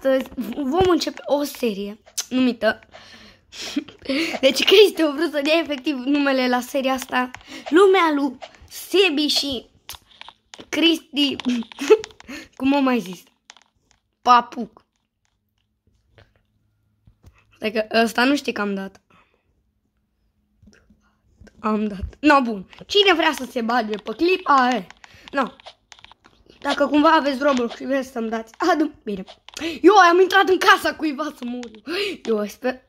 astăzi vom începe o serie numită... Deci Cristi a vrut să dea efectiv numele la seria asta. Lumea lui Sebi și Cristi... Cum am mai zis? Papuc. Stai că ăsta nu știi că am dat. Am dat. No, bun. Cine vrea să se bage pe clip, aia. No. Dacă cumva aveți Roblox și vreți să-mi dați, adu, bine. Eu am intrat în casa cuiva să mor. Eu sper.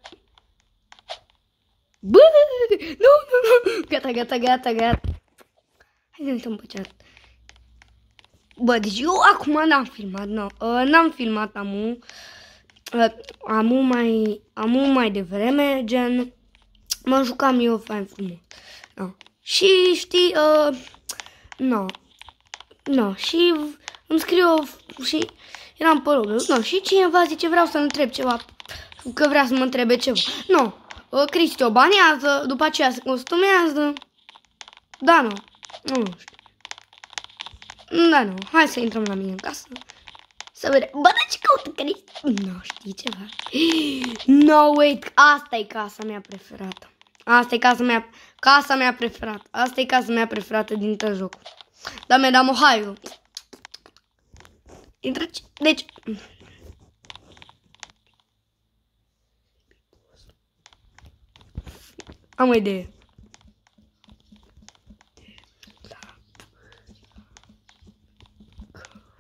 Bă, nu. Gata. Hai să uităm pe chat. Bă, deci eu acum n-am filmat, n-am filmat amu mai devreme, gen, mă jucam eu fain frumos. No. Și știi, și îmi scriu și eram pe Roblox, și cineva zice vreau să întreb ceva, că vrea să mă întrebe ceva. Cristi o banează, după aceea se costumează, da, nu știu. Da, nu, hai să intrăm la mine în casă. Să vedem. Bă, dar ce caută Cristi? Nu, știi ceva? No, wait, asta e casa mea preferată. Asta e casa mea preferată. Asta e casa mea preferată din tot jocul. Da-mă, hai. Intră, deci... Am o idee.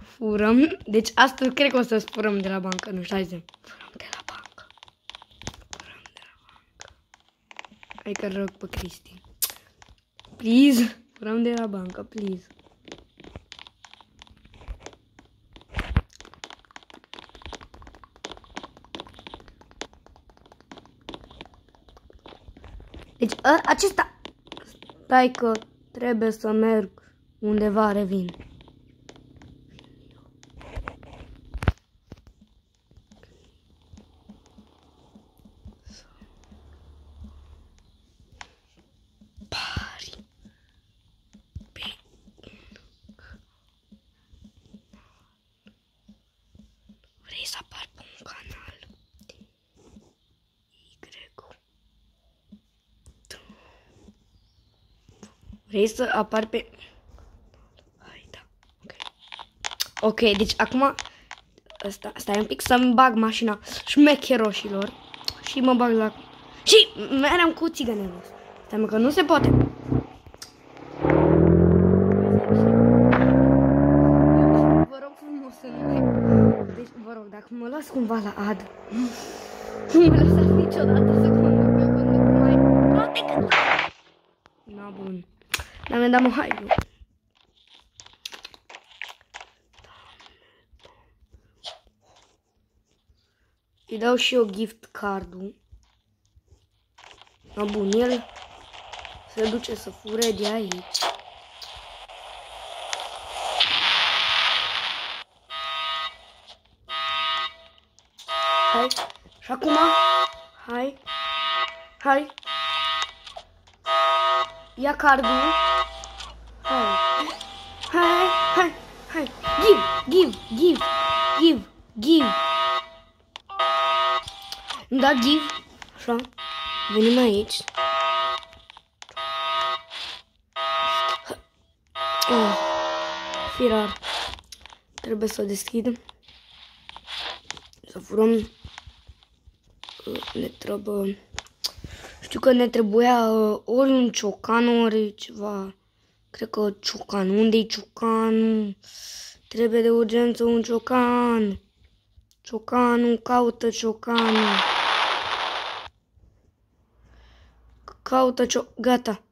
Furăm. Deci astăzi cred că o să furăm de la bancă. Nu știu, hai zi. Furăm de la bancă. Hai că rog pe Cristi. Please. Furăm de la bancă, please. Deci acesta... Stai că trebuie să merg undeva, revin. Vrei să apar pe un canal? Vrei să apar pe... Hai, da. Ok, deci acum... Stai un pic să-mi bag mașina șmecheroșilor. Și mă bag la... Și mereu cu țigănelul. Stai mă că nu se poate. Vă rog frumos să nu mai... Deci, vă rog, dacă mă las cumva la ad, nu mă lăsați niciodată să conduc. Eu conduc mai prote. Na, bun. Da, mă, hai. Îi dau și eu gift card-ul. Na, bun, el se duce să fure de aici. Hai. Și acum, hai. Ia cardul. Hai. Give. Da, give. Așa. Venim aici. Firar. Trebuie să o deschidem. Să furăm. Ne trebuie... Știu că ne trebuia ori un ciocan, ori ceva. Cred că ciocan. Unde-i ciocanul? Trebuie de urgență un ciocan. Ciocanul, caută ciocanul. Caută Gata.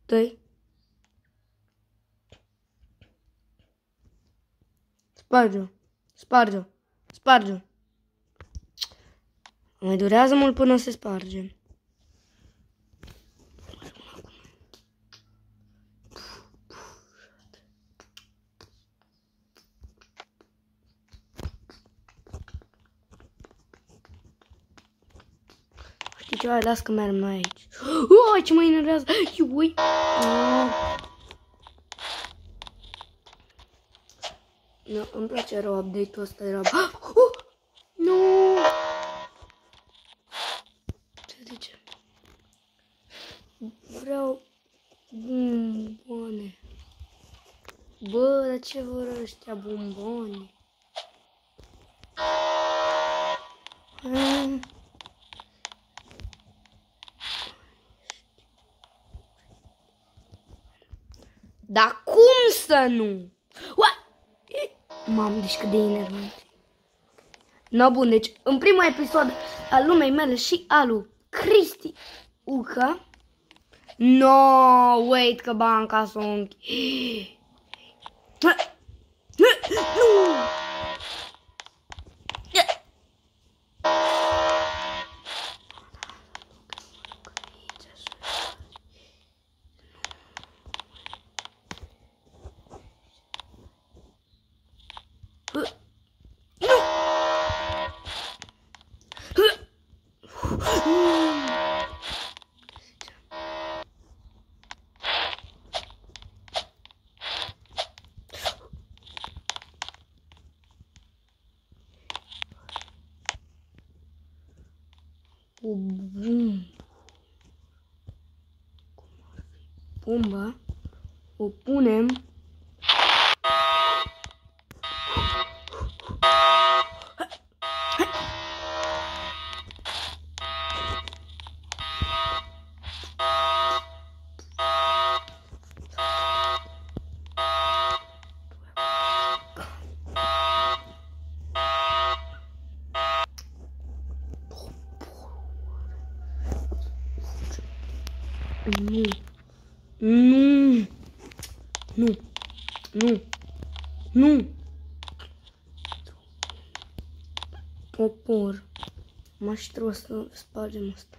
Dă-i. Sparge-o. Mai durează mult până se sparge. Știi ceva? Las că mergem noi aici. Ce mă enervează! Ui! Nu, îmi place rău update-ul ăsta, era... Nu! Ce zice? Vreau bomboane. Bă, dar ce vor ăștia bomboane? Dar cum să nu? Mamă, deci cât de enervant. No, bun, deci în primul episod al lumei mele și al lui Cristi Uca. No, wait, că banca s-o închide. Nu! Bomba o punem Nu. Popor. M-aș trebuie să spargem asta.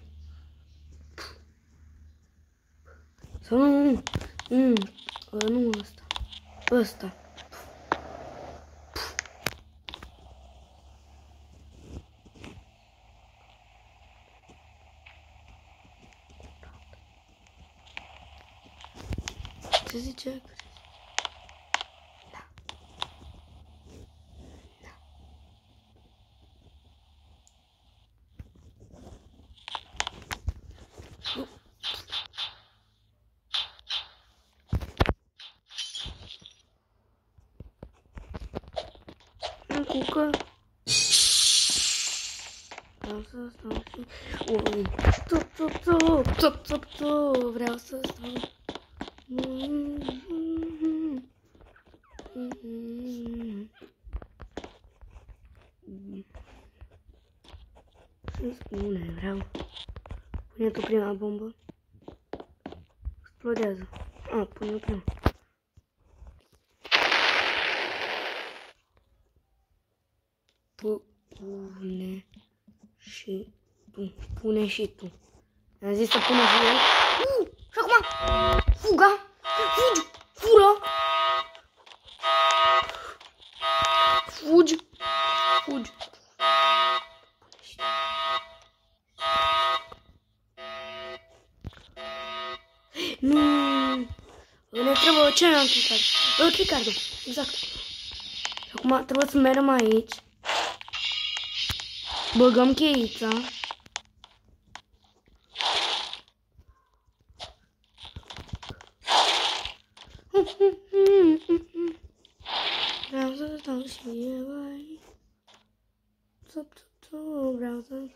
Sau nu ăsta. Ăsta. Ce zice? Cucă. Vreau să stau și... Ui. Top. Vreau să stau. Ce spune? Vreau. Pune tu prima bombă. Explodează. Pune prima. Pune și tu. Pune și tu. Am zis să pune și el. Și acum fuga. Fugi. Fură. Fugi. Nu. Ne trebuie ce am clicat. Clicardo. Exact. Și acum trebuie să mergem aici. Băgăm cheița. Vreau să stau și eu aici. Vreau să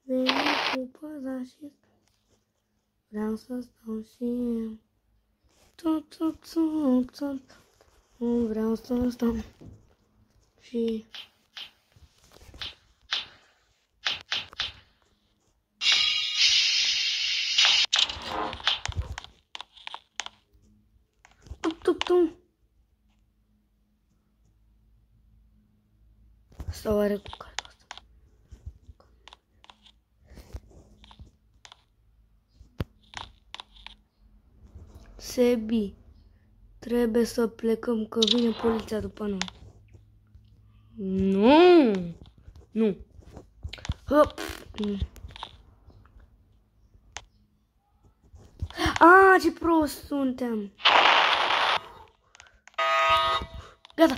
veni cu păza și vreau să stau și eu. Vreau să stau și Sau are cu cardul ăsta. Sebi, trebuie să plecăm că vine poliția după noi. Nu. Hop. Ce prost suntem. Gata.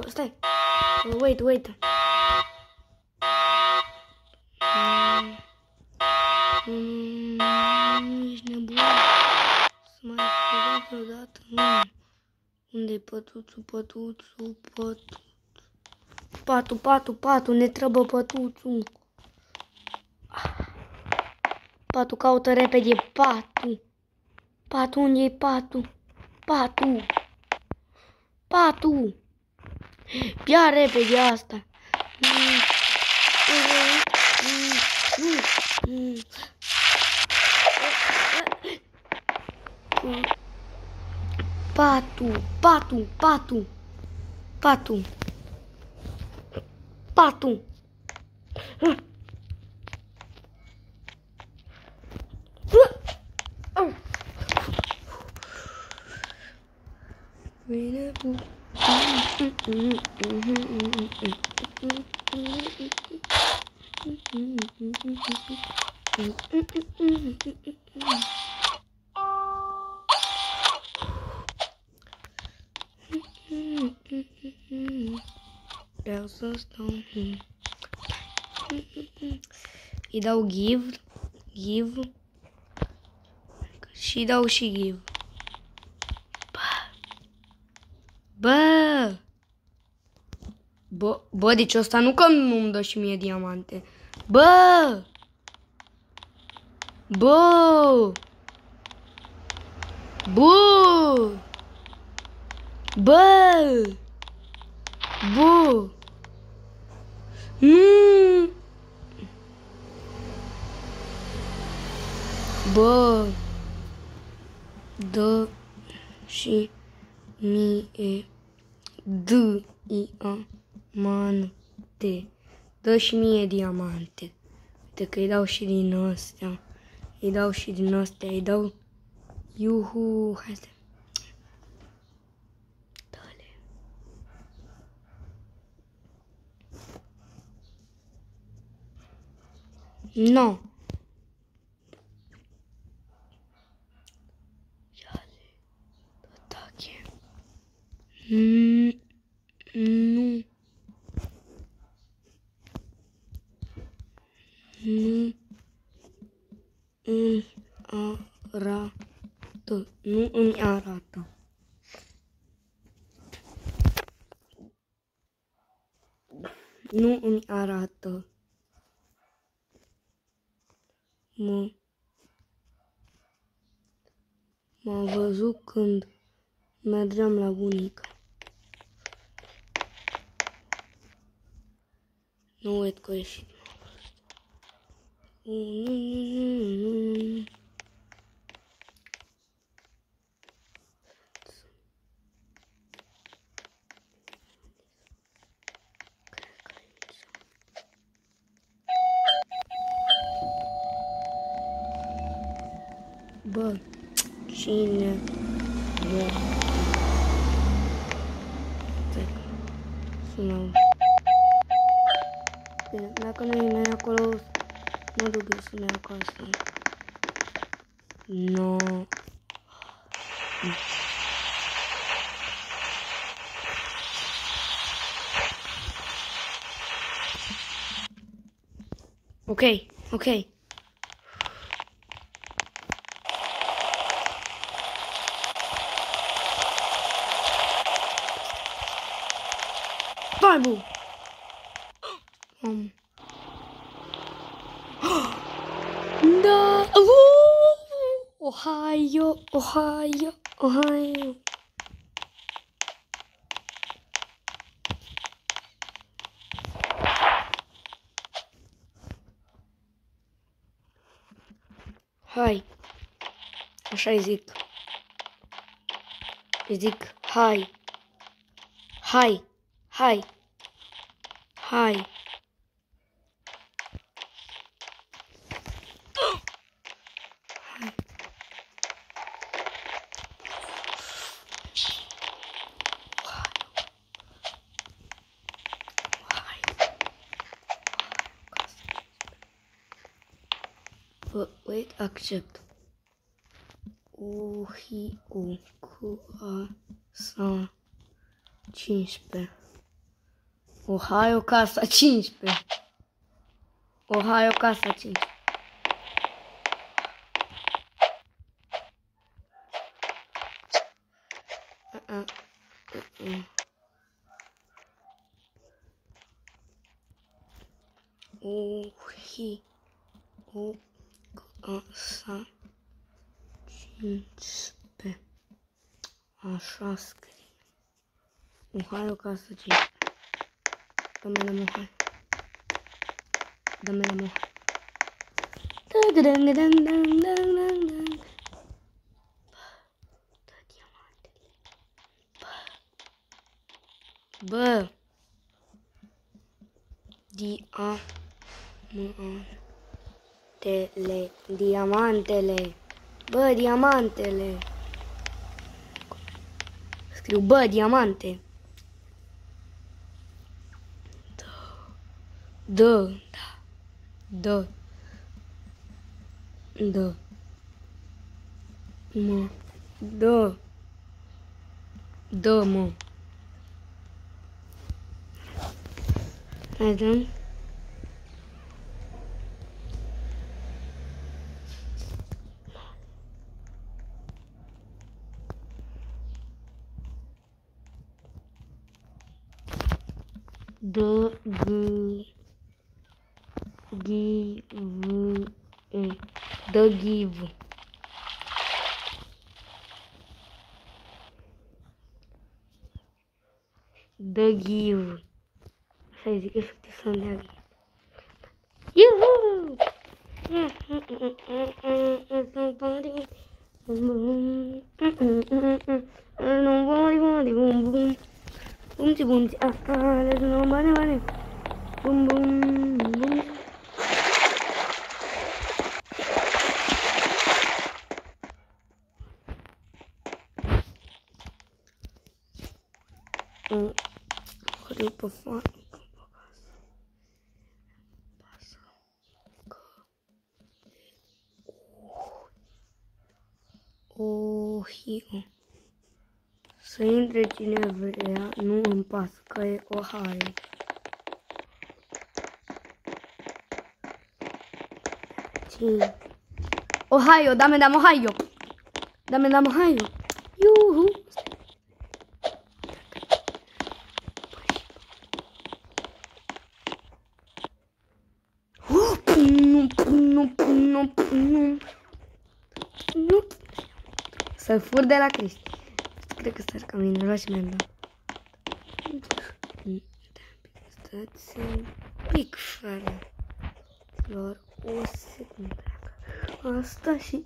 Stai. Wait. Ești nebun. Să mai vedem vreodată. Unde-i pătuțul? Patu, ne trebuie pătuțul. Patu, caută repede patu. Patu, unde-i patu? Patu. Ia repede asta. Patu. Vreau să stau. Îi dau give și dau și give. Bă, deci ăsta nu că nu-mi dă și mie diamante. Bă! Bă! Dă și mie diamante. Dă și mie diamante. Uite că îi dau și din astea. Îi dau. Iuhu, hai să... Dă-le. No. Ia-le. Atache. Nu. Nu îmi arată. Nu îmi arată. M-a văzut când mergeam la bunica. Nu uit că a ieșit. Bă, cine? Bă. Sunau. Bine, dacă nu e nimeni acolo, mă duc eu să ne acasă. No. Ok. Vai, bu! Da! Ohio! Hai! Așa-i zic. Îi zic hai! Wait, accept. U cu a sa 15. Ohio casa 15. Ohio casa 15. U casa 15. Așa scrie. Ohio casa 15. Dă-mi la Ohio. Dă-mi la Ohio. Bă. Diamantele. Bă, diamantele. Scriu, bă, diamante. Da. Mă. Da, mă. Hai, dăm. The give. The give. Așa zic, efectiv să îndeagă. Iuhu! Bumți, afară, nu bane. Bum. Hădă pe fară. Ohio. Să intre cine vrea, nu îmi pasă că e Ohio. Cine? Ohio, dame Ohio. Dame Ohio. Iuhu. Nu. Să fur de la Cristi. Cred că stai ca mine, lua și mi-am dat. Stați un pic, fără. Doar o secundă. Asta și...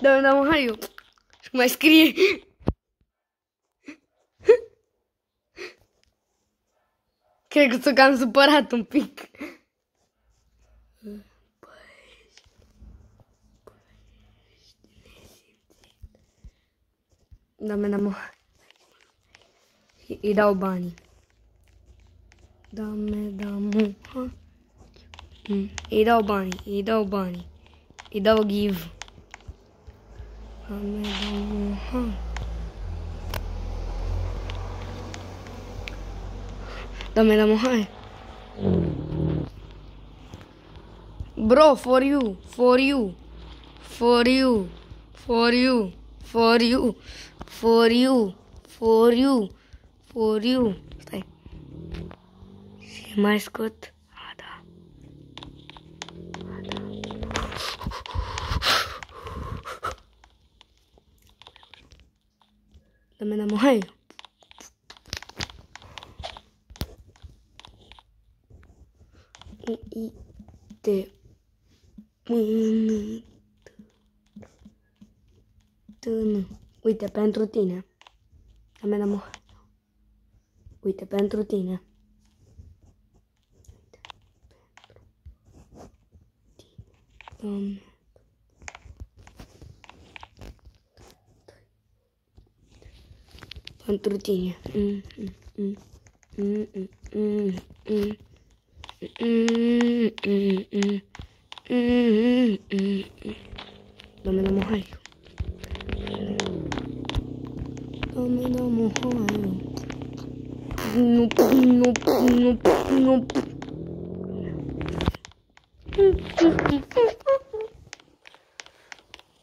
Da, Ohio. Și mai scrie. Cred că s-o cam supărat un pic. Dame Ohio. Îi dau banii. Dame Ohio. Îi dau banii. Îi dau give. Dame Ohio. Dame Ohio. Bro, for you. Stai. Și mai scot. Da. Dame Ohio. Uite până tână. Uite pentru tine. Dame Ohio. Uite pentru tine. Doamne. Pentru tine. Doamne, dă-mă hai. Doamne, dă-mă hai.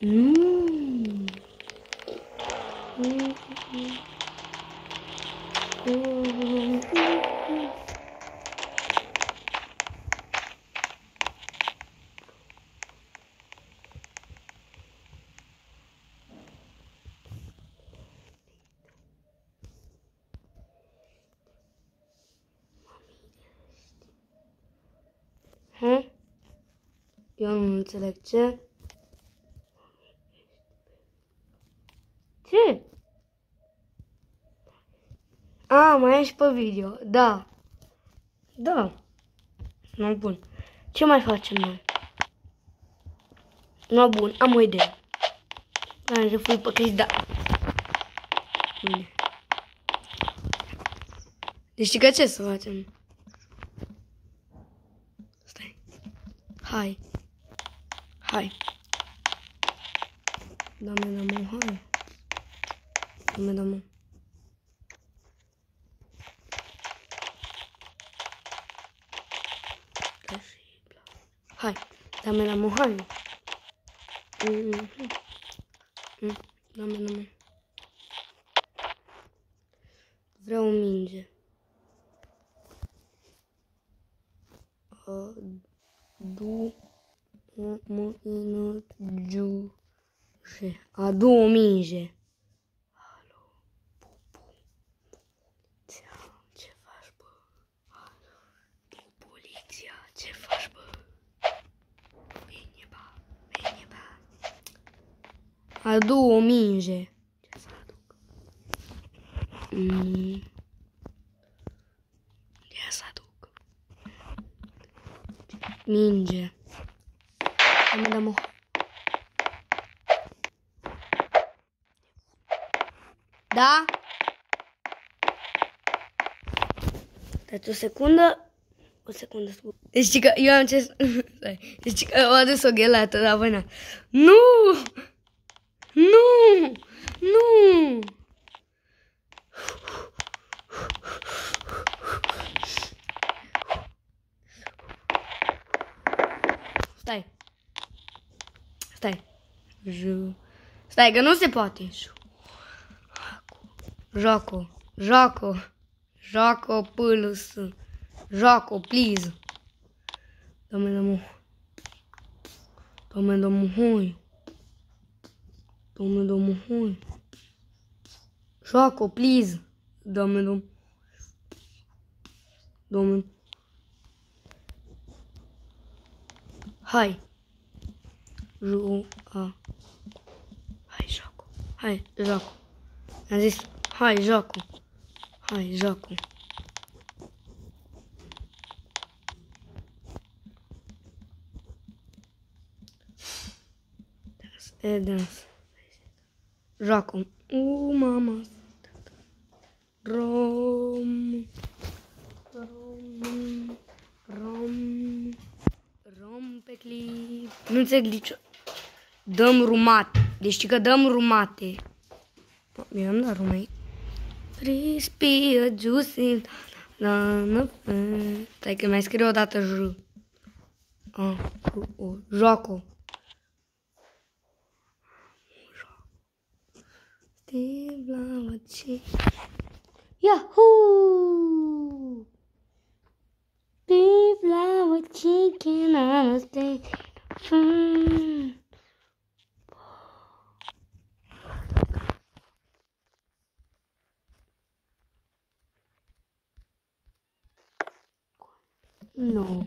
Nu. Eu nu înțeleg ce. Ce? A, mai ești pe video. Da. Da. Nu, bun. Ce mai facem noi? Nu, bun. Am o idee. Am să fui pe Chris, da. Bine. Deci știi că ce să facem? Stai. Hai. Dă-mă, hai. Dă-mă. Hai. Dă-mă, hai. Dă-mă. Vreau o minge. Adu o minge. Alo, Pupu. Ce faci, bă? Alo, poliția, ce faci, bă? Bine, ba. Adu o minge. Ce să aduc? Ia să aduc. Minge. Dă-mă. Da? Dați o secundă. Deci că eu am ce... Deci că am adus o ghelată la vână. Nu! Stai că nu se poate. Joaco, pâlus. Joaco, please. Dă-mă. Hai. Joaco, please. Dă-mă. Hai. Hai, joaco. Am zis, hai, joaco. Dance. Joaco. Mama. Rom pe clip. Nu înțeleg nicio. Dăm rumate. Deci știi că dăm rumate. Eu am dat rumei. Crispy, juicy. Stai că mai scrie o dată J. Joaco. Yahoo! Beef flour chicken on a steak. No.